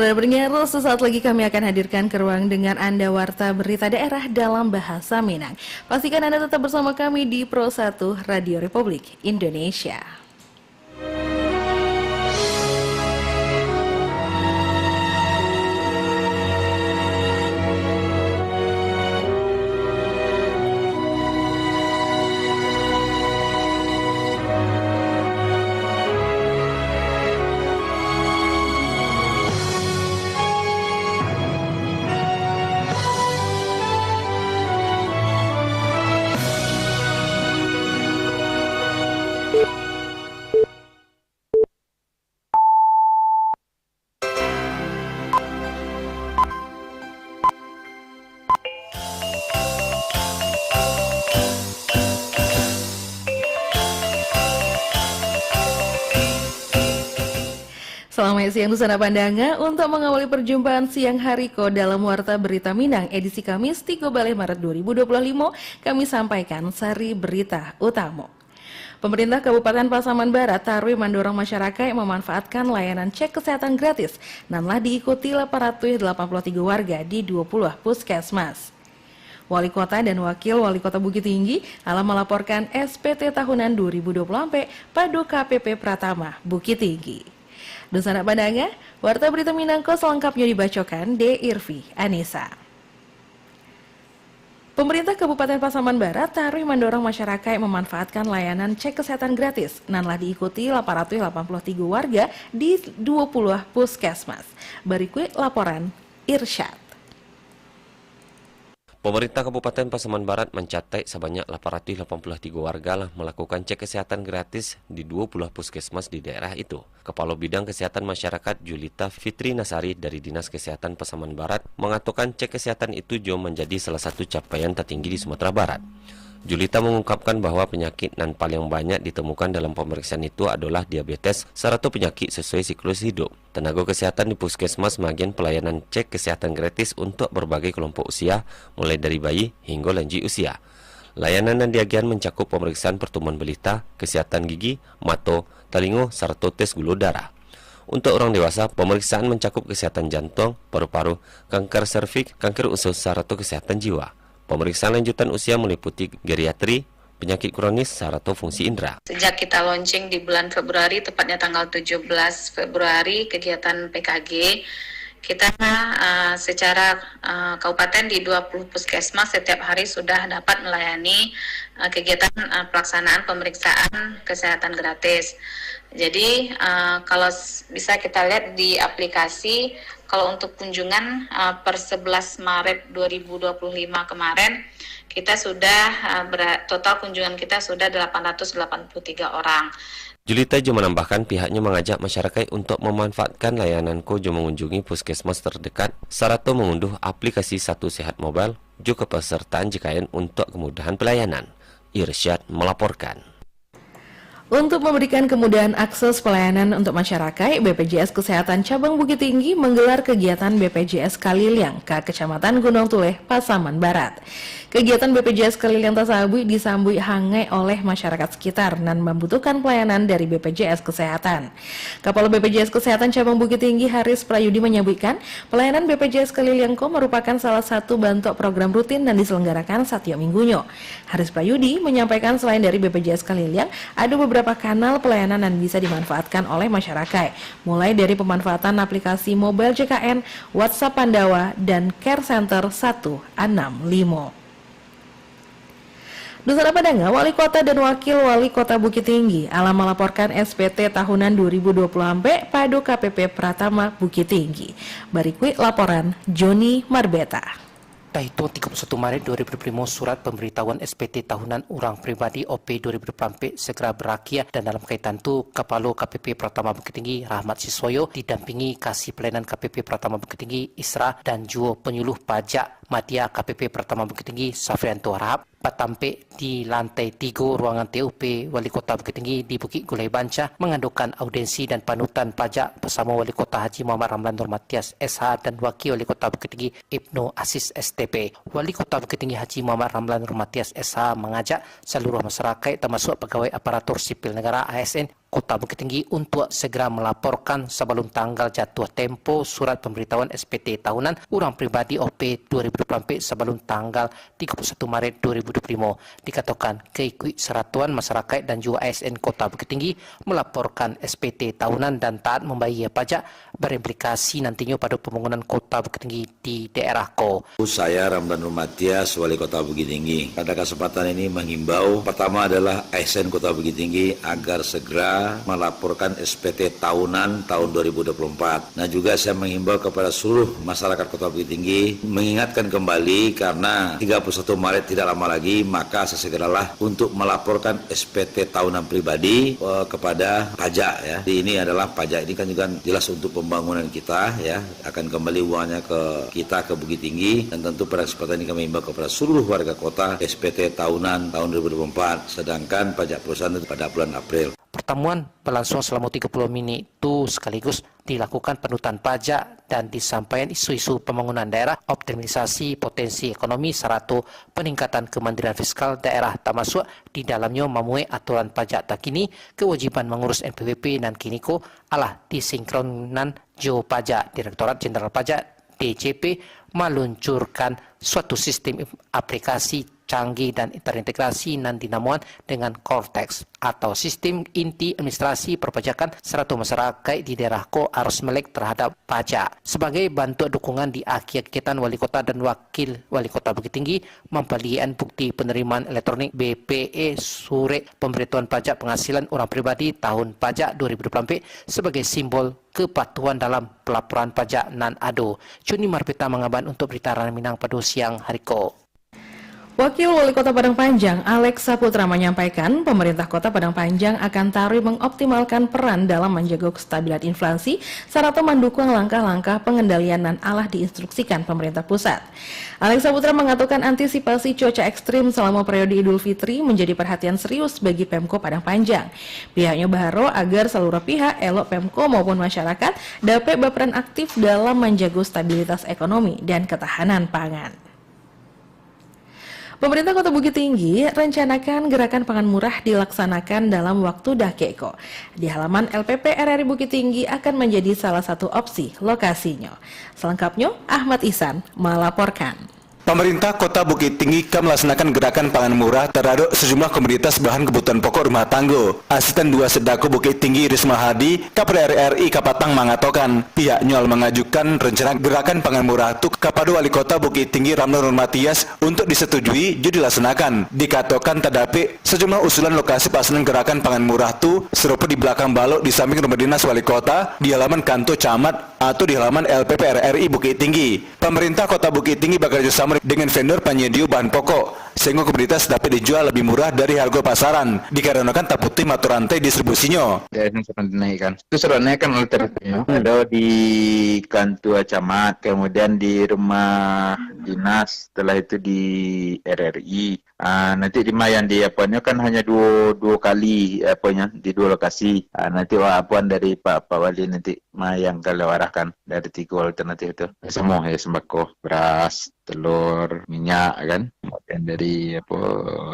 Saudara pendengar, sesaat lagi kami akan hadirkan ke ruang dengan Anda Warta Berita Daerah dalam Bahasa Minang. Pastikan Anda tetap bersama kami di Pro 1 Radio Republik Indonesia. Selamat siang Nusana Pandanga, untuk mengawali perjumpaan siang hariko dalam Warta Berita Minang edisi Kamis 13 Maret 2025, kami sampaikan sari berita utama. Pemerintah Kabupaten Pasaman Barat tarwi mendorong masyarakat yang memanfaatkan layanan cek kesehatan gratis dan telah diikuti 883 warga di 20 puskesmas. Wali Kota dan Wakil Wali Kota Bukit Tinggi alam melaporkan SPT tahunan 2020 Padu KPP Pratama Bukit Tinggi. Nusana Pandanga, Warta Berita Minangko selengkapnya dibacakan D. Irvi Anissa. Pemerintah Kabupaten Pasaman Barat tarwi mendorong masyarakat yang memanfaatkan layanan cek kesehatan gratis dan telah diikuti 883 warga di 20 puskesmas. Berikut laporan Irsyad. Pemerintah Kabupaten Pasaman Barat mencatat sebanyak 883 warga lah melakukan cek kesehatan gratis di 20 puskesmas di daerah itu. Kepala Bidang Kesehatan Masyarakat Julita Fitri Nasari dari Dinas Kesehatan Pasaman Barat mengatakan cek kesehatan itu juga menjadi salah satu capaian tertinggi di Sumatera Barat. Julita mengungkapkan bahwa penyakit yang paling banyak ditemukan dalam pemeriksaan itu adalah diabetes serta penyakit sesuai siklus hidup. Tenaga kesehatan di puskesmas bagian pelayanan cek kesehatan gratis untuk berbagai kelompok usia, mulai dari bayi hingga lanjut usia. Layanan yang diagian mencakup pemeriksaan pertumbuhan balita, kesehatan gigi, mata, telinga, serta tes gula darah. Untuk orang dewasa, pemeriksaan mencakup kesehatan jantung, paru-paru, kanker serviks, kanker usus, serta kesehatan jiwa. Pemeriksaan lanjutan usia meliputi geriatri, penyakit kronis, serta fungsi indera. Sejak kita launching di bulan Februari, tepatnya tanggal 17 Februari, kegiatan PKG, kita secara kabupaten di 20 puskesmas setiap hari sudah dapat melayani kegiatan pelaksanaan pemeriksaan kesehatan gratis. Jadi kalau bisa kita lihat di aplikasi, kalau untuk kunjungan per 11 Maret 2025 kemarin, kita sudah total kunjungan kita sudah 883 orang. Julita juga menambahkan pihaknya mengajak masyarakat untuk memanfaatkan layanan Ko mengunjungi puskesmas terdekat serta mengunduh aplikasi Satu Sehat Mobile juga kepesertaan JKN untuk kemudahan pelayanan. Irsyad melaporkan. Untuk memberikan kemudahan akses pelayanan untuk masyarakat, BPJS Kesehatan Cabang Bukit Tinggi menggelar kegiatan BPJS Kaliliang ke Kecamatan Gunung Tuleh, Pasaman Barat. Kegiatan BPJS Kaliliang Tasabui disambut hangat oleh masyarakat sekitar dan membutuhkan pelayanan dari BPJS Kesehatan. Kepala BPJS Kesehatan Cabang Bukit Tinggi Haris Prayudi menyebutkan, pelayanan BPJS Kaliliang merupakan salah satu bentuk program rutin dan diselenggarakan setiap minggunya. Haris Prayudi menyampaikan selain dari BPJS Kaliliang, ada beberapa kanal pelayanan yang bisa dimanfaatkan oleh masyarakat, mulai dari pemanfaatan aplikasi mobile JKN, WhatsApp Pandawa, dan Care Center 165. Nusana Pandanga, Wali Kota dan Wakil Wali Kota Bukit Tinggi alam melaporkan SPT tahunan 2020 Padu KPP Pratama Bukit Tinggi. Berikut laporan Joni Marbeta. Tahito 31 Maret 2025 surat pemberitahuan SPT tahunan orang pribadi OP 2024 segera berakhir dan dalam kaitan itu Kepala KPP Pratama Bukit Tinggi Rahmat Siswoyo didampingi Kasih Pelayanan KPP Pratama Bukit Tinggi Isra dan juga penyuluh pajak Madya KPP Pratama Bukit Tinggi Safrianto Harahap patampe di lantai 3 ruangan TUP Wali Kota Bukit Tinggi di Bukit Gulai Banca mengadukan audiensi dan panutan pajak bersama Wali Kota Haji Muhammad Ramlan Nur Matias SH dan Wakil Wali Kota Bukit Tinggi Ibnu Asis STP. Wali Kota Bukit Tinggi Haji Muhammad Ramlan Nur Matias SH mengajak seluruh masyarakat termasuk pegawai aparatur sipil negara ASN Kota Bukit Tinggi untuk segera melaporkan sebelum tanggal jatuh tempo surat pemberitahuan SPT tahunan orang pribadi OP 2024 sebelum tanggal 31 Maret 2025. Dikatakan keikut seratuan masyarakat dan juga ASN Kota Bukit Tinggi melaporkan SPT tahunan dan taat membayar pajak berimplikasi nantinya pada pembangunan Kota Bukit Tinggi di daerah Ko. Saya Ramdan Rumatias, Wali Kota Bukit Tinggi. Pada kesempatan ini menghimbau, pertama adalah ASN Kota Bukit Tinggi agar segera melaporkan SPT tahunan tahun 2024. Nah juga saya menghimbau kepada seluruh masyarakat Kota Bukit Tinggi mengingatkan kembali karena 31 Maret tidak lama lagi, maka sesegeralah untuk melaporkan SPT tahunan pribadi kepada pajak ya. Ini adalah pajak ini kan juga jelas untuk pembangunan kita ya, akan kembali uangnya ke kita ke Bukit Tinggi, dan tentu pada kesempatan ini kami himbau kepada seluruh warga kota SPT tahunan tahun 2024, sedangkan pajak perusahaan itu pada bulan April. Pertemuan berlangsung selama 30 menit itu sekaligus dilakukan penutupan pajak dan disampaikan isu-isu pembangunan daerah, optimalisasi potensi ekonomi serta peningkatan kemandirian fiskal daerah, termasuk di dalamnya memuai aturan pajak terkini, kewajiban mengurus NPWP dan KINIKO adalah disinkronan Jo Pajak. Direktorat Jenderal Pajak DJP meluncurkan suatu sistem aplikasi canggih dan terintegrasi dan dinamuan dengan Cortex atau sistem inti administrasi perpajakan serta masyarakat di daerah Ko harus melek terhadap pajak. Sebagai bentuk dukungan di akhir kegiatan Wali Kota dan Wakil Wali Kota Bukit Tinggi memberikan bukti penerimaan elektronik BPE Surat Pemberitahuan Pajak Penghasilan Orang Pribadi tahun pajak 2024 sebagai simbol kepatuhan dalam pelaporan pajak nan ado. Cuni Marpita mengaban untuk berita Rana Minang pada siang hari ko. Wakil Wali Kota Padang Panjang, Alex Saputra menyampaikan pemerintah Kota Padang Panjang akan taruh mengoptimalkan peran dalam menjaga kestabilan inflasi serta mendukung langkah-langkah pengendalian dan alah diinstruksikan pemerintah pusat. Alex Saputra mengatakan antisipasi cuaca ekstrim selama periode Idul Fitri menjadi perhatian serius bagi Pemko Padang Panjang. Pihaknya berharap agar seluruh pihak, elok Pemko maupun masyarakat, dapat berperan aktif dalam menjaga stabilitas ekonomi dan ketahanan pangan. Pemerintah Kota Bukit Tinggi rencanakan gerakan pangan murah dilaksanakan dalam waktu dakeko. Di halaman LPP RRI Bukit Tinggi akan menjadi salah satu opsi lokasinya. Selengkapnya, Ahmad Ihsan melaporkan. Pemerintah Kota Bukit Tinggi akan melaksanakan gerakan pangan murah terhadap sejumlah komoditas bahan kebutuhan pokok rumah tangga. Asisten 2 Sedako Bukit Tinggi Risma Hadi, Kapolri RRI Kapatang mengatakan pihaknya mengajukan rencana gerakan pangan murah itu kepada Wali Kota Bukit Tinggi Ramdan Rumatias untuk disetujui jadi dilaksanakan. Dikatakan terdapat sejumlah usulan lokasi pelaksanaan gerakan pangan murah itu serupa di belakang balok di samping rumah dinas Wali Kota, di halaman kantor camat atau di halaman LPP RRI Bukit Tinggi. Pemerintah Kota Bukit Tinggi bekerja sama dengan vendor penyedia bahan pokok sehingga komoditas dapat dijual lebih murah dari harga pasaran dikarenakan tak putih mata rantai distribusinya. Itu sudah naikkan alternatifnya ada di kantor camat, kemudian di rumah dinas, setelah itu di RRI. Nanti di Mayan di apanya kan hanya dua kali apanya di 2 lokasi. Nanti apuan dari Pak Wali nanti Mayang kalau arahkan dari 3 alternatif itu. Semua ya, sembako, beras, telur, minyak kan. Dan dari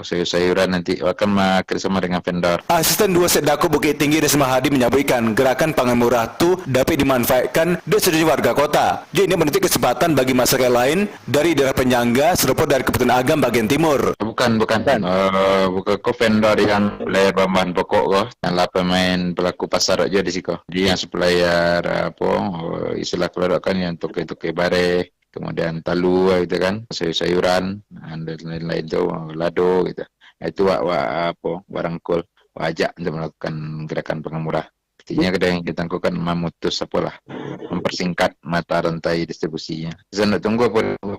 sayur-sayuran nanti akan bekerjasama dengan vendor. Asisten 2 Sedako Bukit Tinggi Risma Hadi menyampaikan gerakan pangan murah itu dapat dimanfaatkan oleh sejumlah warga kota. Jadi ini menjadi kesempatan bagi masyarakat lain dari daerah penyangga serta dari Kabupaten Agam bagian timur. Bukan kok vendor yang supplier bahan pokok kok. Yang pemain pelaku pasar aja di situ. Jadi yang supplier istilah keluar kan yang toke-toke bare, kemudian talu gitu kan, sayur-sayuran dan lain-lain itu lado gitu. Itu warangkul wajak untuk melakukan gerakan pangan murah. Artinya yang kita lakukan memutus mempersingkat mata rantai distribusinya. Saya nak tunggu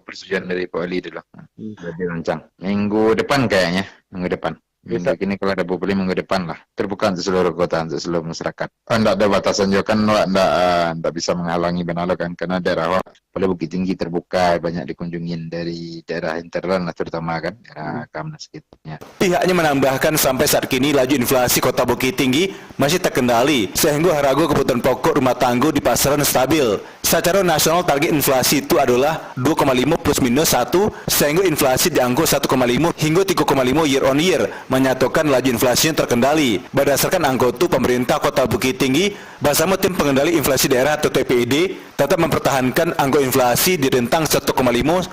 persetujuan dari Pak Wali dulu. Jadi rancang minggu depan kayaknya, minggu depan. Minggu ini kalau ada problem minggu depan lah. Terbuka untuk seluruh kota, untuk seluruh masyarakat. Tidak ada batasan juga kan, tidak bisa menghalangi benalo kan, karena daerah Kalau Bukit Tinggi terbuka, banyak dikunjungin dari daerah internal terutama kan, daerah Kamnas sekitarnya. Pihaknya menambahkan sampai saat kini laju inflasi Kota Bukit Tinggi masih terkendali sehingga harga kebutuhan pokok rumah tangga di pasaran stabil. Secara nasional target inflasi itu adalah 2,5 plus minus 1 sehingga inflasi di angka 1,5 hingga 3,5 year on year menyatakan laju inflasinya terkendali. Berdasarkan angka itu pemerintah Kota Bukit Tinggi bersama tim pengendali inflasi daerah atau TPID tetap mempertahankan angka inflasi di rentang 1,5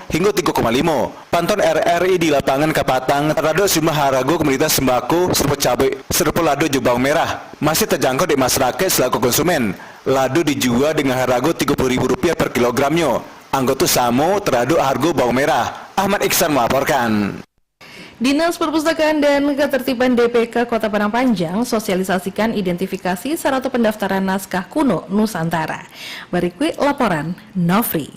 hingga 3,5. Pantauan RRI di lapangan Kapatang terhadap sejumlah harga komoditas sembako serupa cabai, serupa lado jubang merah masih terjangkau di masyarakat selaku konsumen. Lado dijual dengan harga Rp30.000 per kilogramnya. Angka itu sama terhadap harga bawang merah. Ahmad Iksan melaporkan. Dinas Perpustakaan dan Ketertiban DPK Kota Padang Panjang sosialisasikan identifikasi syarat pendaftaran naskah kuno Nusantara. Berikut laporan Nofri.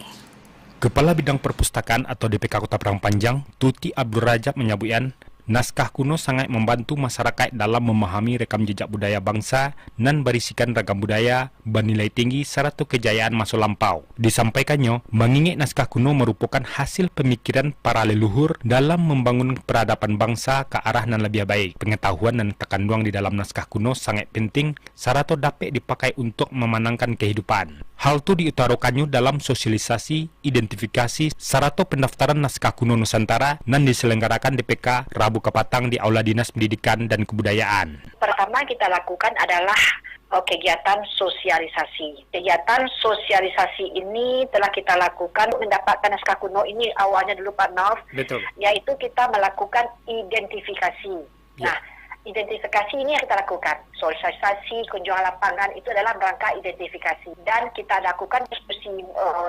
Kepala Bidang Perpustakaan atau DPK Kota Padang Panjang, Tuti Abdul Rajab menyebutkan, naskah kuno sangat membantu masyarakat dalam memahami rekam jejak budaya bangsa dan berisikan ragam budaya bernilai tinggi serta kejayaan masa lampau. Disampaikannya, mengingat naskah kuno merupakan hasil pemikiran para leluhur dalam membangun peradaban bangsa ke arah yang lebih baik. Pengetahuan dan terkandung di dalam naskah kuno sangat penting serta dapat dipakai untuk memenangkan kehidupan. Hal itu diutarakannya dalam sosialisasi, identifikasi, serta pendaftaran naskah kuno Nusantara dan diselenggarakan DPK Rabu Kapatang di Aula Dinas Pendidikan dan Kebudayaan. Pertama kita lakukan adalah kegiatan sosialisasi. Kegiatan sosialisasi ini telah kita lakukan mendapatkan naskah kuno ini awalnya dulu Pak Nov. Betul. Yaitu kita melakukan identifikasi. Ya. Nah, identifikasi ini yang kita lakukan. Sosialisasi, kunjungan lapangan itu adalah rangka identifikasi. Dan kita lakukan diskusi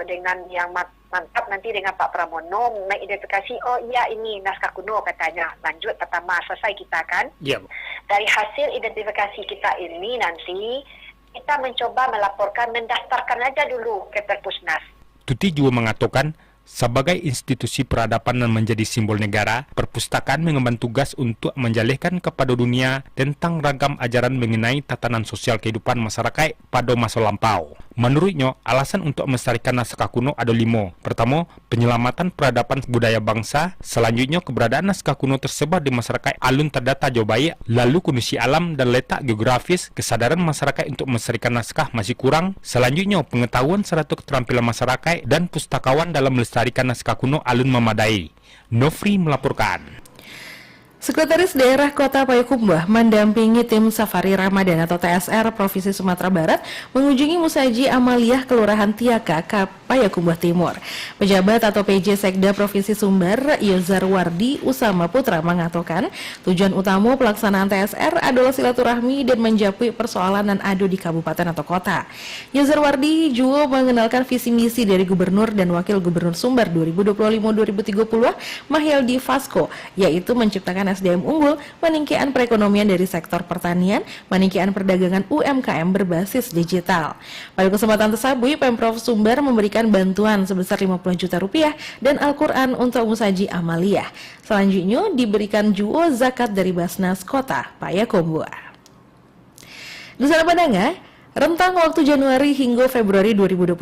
dengan yang mantap nanti dengan Pak Pramono mengidentifikasi, oh iya ini naskah kuno katanya. Lanjut pertama selesai kita kan. Iya. Dari hasil identifikasi kita ini nanti kita mencoba melaporkan, mendaftarkan aja dulu ke Perpusnas. Tuti juga mengatakan, sebagai institusi peradaban yang menjadi simbol negara, perpustakaan mengemban tugas untuk menjelaskan kepada dunia tentang ragam ajaran mengenai tatanan sosial kehidupan masyarakat pada masa lampau. Menurutnya, alasan untuk melestarikan naskah kuno ada 5. Pertama, penyelamatan peradaban budaya bangsa. Selanjutnya, keberadaan naskah kuno tersebar di masyarakat alun terdata jauh baik. Lalu, kondisi alam dan letak geografis, kesadaran masyarakat untuk melestarikan naskah masih kurang. Selanjutnya, pengetahuan serta keterampilan masyarakat dan pustakawan dalam melestarikan naskah kuno alun memadai. Nofri melaporkan. Sekretaris Daerah Kota Payakumbuh mendampingi tim Safari Ramadan atau TSR Provinsi Sumatera Barat mengunjungi Musaji Amaliyah Kelurahan Tiaka, Payakumbuh Timur. Pejabat atau PJ Sekda Provinsi Sumber, Yozar Wardi Usama Putra mengatakan tujuan utama pelaksanaan TSR adalah silaturahmi dan menjawab persoalan dan adu di kabupaten atau kota. Yozar Wardi juga mengenalkan visi misi dari Gubernur dan Wakil Gubernur Sumber 2025-2030 Mahyaldi Vasco, yaitu menciptakan SDM unggul, meningkatkan perekonomian dari sektor pertanian, meningkatkan perdagangan UMKM berbasis digital. Pada kesempatan tersebut, Pemprov Sumber memberikan bantuan sebesar 50 juta rupiah dan Al-Quran untuk Musaji Amaliyah. Selanjutnya diberikan juga zakat dari Basnas Kota Payakumbuh. Di sana Padanga, rentang waktu Januari hingga Februari 2025,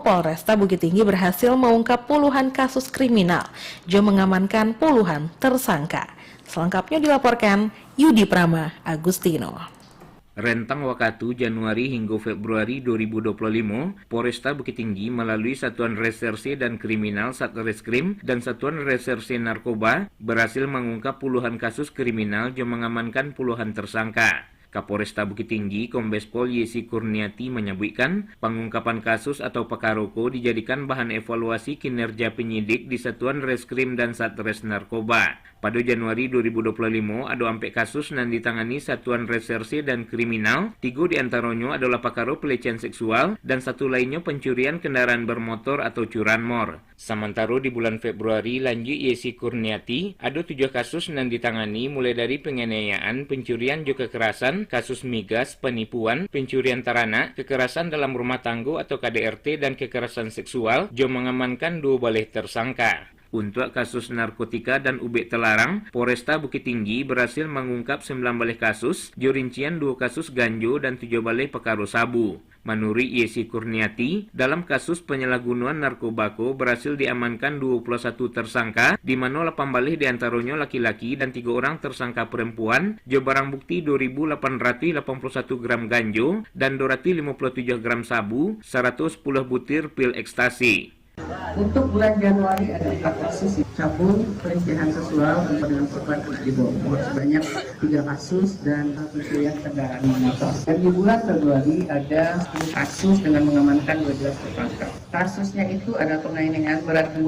Polresta Bukit Tinggi berhasil mengungkap puluhan kasus kriminal, juga mengamankan puluhan tersangka. Selengkapnya dilaporkan Yudi Prama Agustino. Rentang waktu Januari hingga Februari 2025, Polresta Bukit Tinggi melalui Satuan Reserse dan Kriminal Satreskrim dan Satuan Reserse Narkoba berhasil mengungkap puluhan kasus kriminal dan mengamankan puluhan tersangka. Kapolresta Bukit Tinggi, Kombes Pol Yesi Kurniati menyebutkan pengungkapan kasus atau pakaroko dijadikan bahan evaluasi kinerja penyidik di Satuan Reskrim dan Satres Narkoba. Pada Januari 2025, ada 4 kasus yang ditangani Satuan Reserse dan Kriminal, 3 diantaranya adalah pakaro pelecehan seksual dan 1 lainnya pencurian kendaraan bermotor atau curanmor. Sementara di bulan Februari, lanjut Yesi Kurniati, ada 7 kasus yang ditangani mulai dari penganiayaan, pencurian juga kekerasan, kasus migas, penipuan, pencurian teranak, kekerasan dalam rumah tangga atau KDRT dan kekerasan seksual, juga mengamankan 2 balih tersangka. Untuk kasus narkotika dan ubek terlarang, Polresta Bukit Tinggi berhasil mengungkap 19 kasus, rincian 2 kasus ganjo dan 7 perkara sabu. Menurut Yesi Kurniati, dalam kasus penyalahgunaan narkobako berhasil diamankan 21 tersangka, di mana 18 diantaranya laki-laki dan 3 orang tersangka perempuan, jo barang bukti 2.881 gram ganjo dan 257 gram sabu, 110 butir pil ekstasi. Untuk bulan Januari ada 4 kasus cabul pelecehan seksual dengan korban anak di bawah sebanyak 3 kasus dan pencurian kendaraan motor. Dan di bulan Februari ada 10 kasus dengan mengamankan 12 tersangka. Kasusnya itu ada penganiayaan berat 2,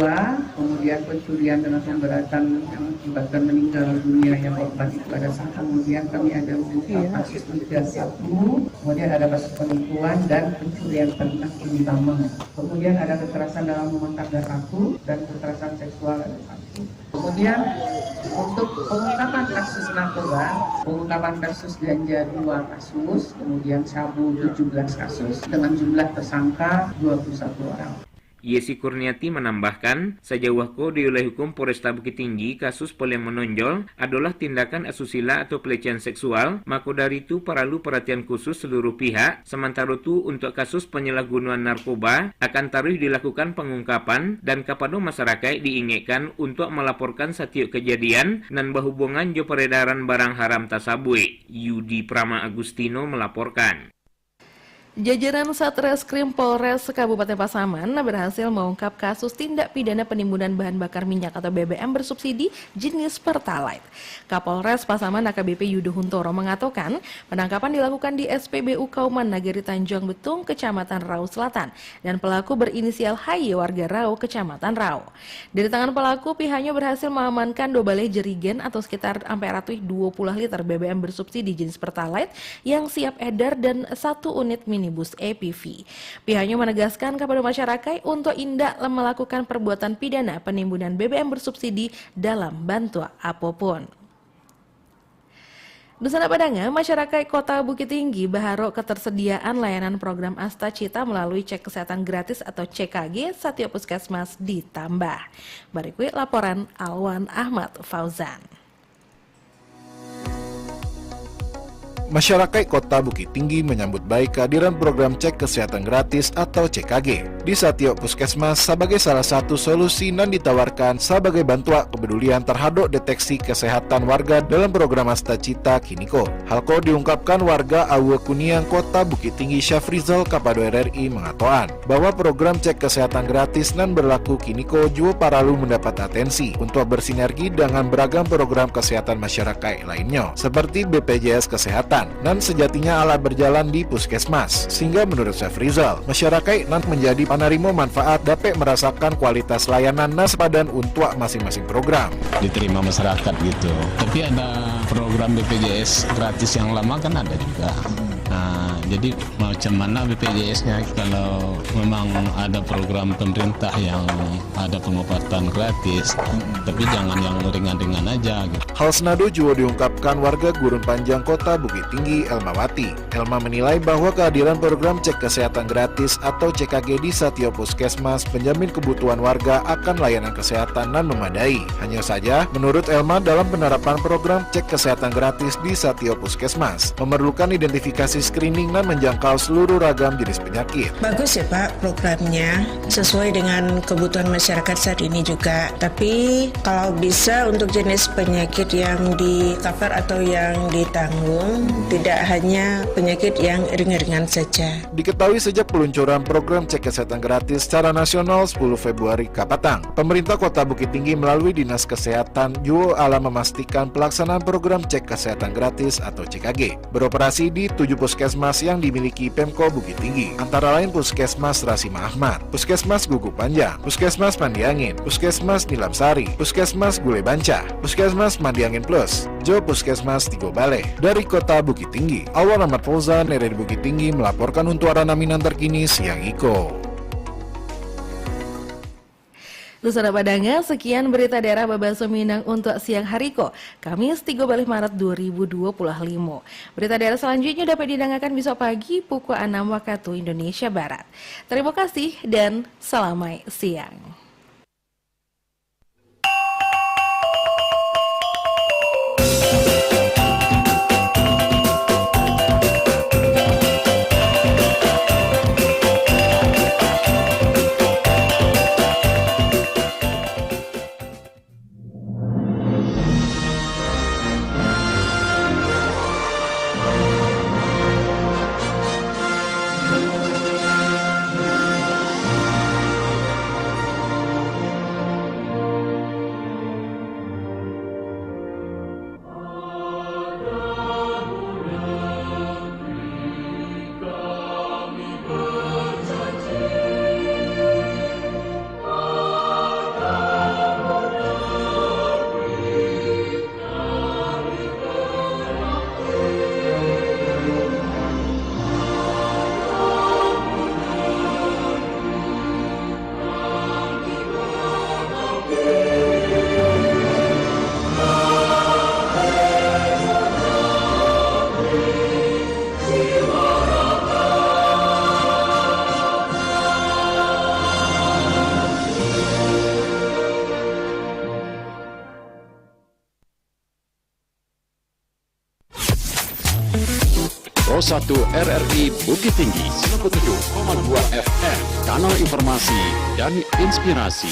kemudian pencurian dengan pemberatan yang mengakibatkan meninggal dunia korban itu ada 1, kemudian kami ada kasus penipuan 1, kemudian ada kasus penipuan dan pencurian ternak di tambang. Kemudian ada kekerasan dalam rumah tangga 1 dan kekerasan seksual ada 1. Kemudian untuk pengungkapan kasus narkoba, pengungkapan kasus ganja 2 kasus, kemudian sabu 17 kasus dengan jumlah tersangka 21 orang. Yesi Kurniati menambahkan, sejauh di wilayah hukum Polresta Bukit Tinggi, kasus paling menonjol adalah tindakan asusila atau pelecehan seksual, maka dari itu perlu perhatian khusus seluruh pihak. Sementara itu untuk kasus penyalahgunaan narkoba akan terus dilakukan pengungkapan dan kepada masyarakat diingatkan untuk melaporkan setiap kejadian dan berhubungan jo peredaran barang haram tasabui. Yudi Prama Agustino melaporkan. Jajaran Satreskrim Polres Kabupaten Pasaman berhasil mengungkap kasus tindak pidana penimbunan bahan bakar minyak atau BBM bersubsidi jenis Pertalite. Kapolres Pasaman AKBP Yudo Huntoro mengatakan penangkapan dilakukan di SPBU Kauman Nagari Tanjung Betung, Kecamatan Rau Selatan, dan pelaku berinisial HY warga Rau, Kecamatan Rau. Dari tangan pelaku, pihaknya berhasil mengamankan 2 balai jerigen atau sekitar 20 liter BBM bersubsidi jenis Pertalite yang siap edar dan 1 unit minibus EPV. Pihaknya menegaskan kepada masyarakat untuk tidak melakukan perbuatan pidana penimbunan BBM bersubsidi dalam bantuan apapun. Dusana Padanga, masyarakat Kota Bukit Tinggi berharap ketersediaan layanan program Asta Cita melalui cek kesehatan gratis atau CKG setiap puskesmas ditambah. Berikut laporan Alwan Ahmad Fauzan. Masyarakat Kota Bukit Tinggi menyambut baik kehadiran program cek kesehatan gratis atau CKG di setiap puskesmas sebagai salah satu solusi yang ditawarkan sebagai bantuan kepedulian terhadap deteksi kesehatan warga dalam program Asta Cita Kiniko. Halko diungkapkan warga Awe Kuniang Kota Bukit Tinggi Syafrizal kepada RRI mengatakan bahwa program cek kesehatan gratis dan berlaku Kiniko juga perlu mendapat atensi untuk bersinergi dengan beragam program kesehatan masyarakat lainnya seperti BPJS Kesehatan dan sejatinya alat berjalan di puskesmas. Sehingga menurut Syafrizal, masyarakat nan menjadi penerima manfaat dapat merasakan kualitas layanan nas padan untuk masing-masing program. Diterima masyarakat gitu. Tapi ada program BPJS gratis yang lama kan ada juga. Nah, jadi macam mana BPJS-nya kalau memang ada program pemerintah yang ada pengobatan gratis, tapi jangan yang ringan-ringan aja gitu. Hal senada juga diungkapkan warga Gurun Panjang Kota Bukit Tinggi Elmawati. Elma menilai bahwa kehadiran program cek kesehatan gratis atau CKG di setiap puskesmas menjamin kebutuhan warga akan layanan kesehatan dan memadai. Hanya saja, menurut Elma dalam penerapan program cek kesehatan gratis di setiap puskesmas memerlukan identifikasi screening dan menjangkau seluruh ragam jenis penyakit. Bagus ya Pak programnya, sesuai dengan kebutuhan masyarakat saat ini juga. Tapi kalau bisa untuk jenis penyakit yang di cover atau yang ditanggung, tidak hanya penyakit yang ringan-ringan saja. Diketahui sejak peluncuran program cek kesehatan gratis secara nasional 10 Februari Kapatang, pemerintah Kota Bukit Tinggi melalui Dinas Kesehatan juga ala memastikan pelaksanaan program cek kesehatan gratis atau CKG beroperasi di 7 puskesmas yang dimiliki Pemko Bukit Tinggi, antara lain Puskesmas Rasima Ahmad, Puskesmas Gugu Panjang, Puskesmas Mandiangin, Puskesmas Nilamsari, Puskesmas Gule Banca, Puskesmas Mandiangin Plus, Jo Puskesmas Tigo Baleh. Dari Kota Bukit Tinggi, Alwan Ahmad Fauzan, dari Bukit Tinggi melaporkan untuk arah Minang terkini siang Iko. Dusana Padanga, sekian berita daerah Babaso Minang untuk siang hariko, Kamis 13 Maret 2025. Berita daerah selanjutnya dapat didengarkan besok pagi pukul 6 waktu Indonesia Barat. Terima kasih dan selamat siang. Pro 1 RRI Bukit Tinggi 97,2 FM, kanal informasi dan inspirasi.